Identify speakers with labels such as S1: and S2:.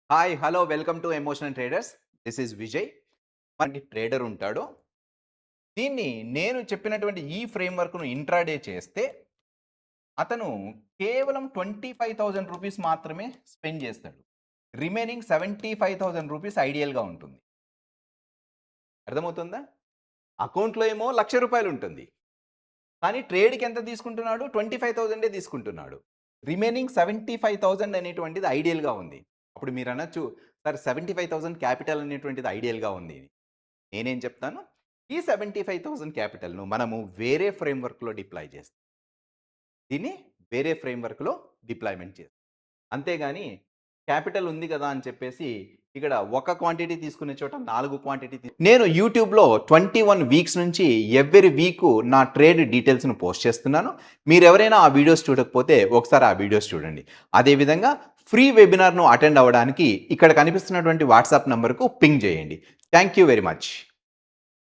S1: Hi! Hello! Welcome to emotional traders. This is Vijay. మనకి trader ఉంటాడు. దీన్ని నేను చెప్పినటువంటి ఈ ఫ్రేమ్‌వర్క్‌ను ఇంట్రాడే చేస్తే, అతను కేవలం రూ. 25,000 మాత్రమే స్పెండ్ చేస్తాడు. రిమైనింగ్ రూ. 75,000 ఐడియల్‌గా ఉంటుంది. అర్థమవుతుందా? అకౌంట్‌లో ఏమో రూ. 1,00,000 ఉంటుంది. కానీ ట్రేడ్‌కి ఎంత తీసుకుంటున్నాడు? 25,000 తీసుకుంటున్నాడు. రిమైనింగ్ 75,000 అనేటువంటిది ఐడియల్‌గా ఉంది. అప్పుడు మీరనొచ్చు, సార్ 75,000 క్యాపిటల్ అనేటువంటిది ఐడియల్‌గా ఉంది. నేనేం చెప్తాను, ఈ 75,000 క్యాపిటల్‌ను మనము వేరే ఫ్రేమ్‌వర్క్‌లో డిప్లాయ్ చేస్తాం. దీన్ని వేరే ఫ్రేమ్‌వర్క్‌లో డిప్లాయ్‌మెంట్ చేస్తాం. అంతేగాని క్యాపిటల్ ఉంది కదా అని చెప్పేసి ఇక్కడ ఒక క్వాంటిటీ తీసుకునే చోట 4 క్వాంటిటీ నేను యూట్యూబ్‌లో 21 వీక్స్ నుంచి ఎవ్రీ వీకు నా ట్రేడ్ డీటెయిల్స్‌ను పోస్ట్ చేస్తున్నాను. మీరెవరైనా ఆ వీడియోస్ చూడకపోతే ఒకసారి ఆ వీడియోస్ చూడండి. అదేవిధంగా ఫ్రీ వెబినార్‌ను అటెండ్ అవ్వడానికి ఇక్కడ కనిపిస్తున్నటువంటి వాట్సాప్ నంబర్‌కు పింగ్ చేయండి. Thank you very much.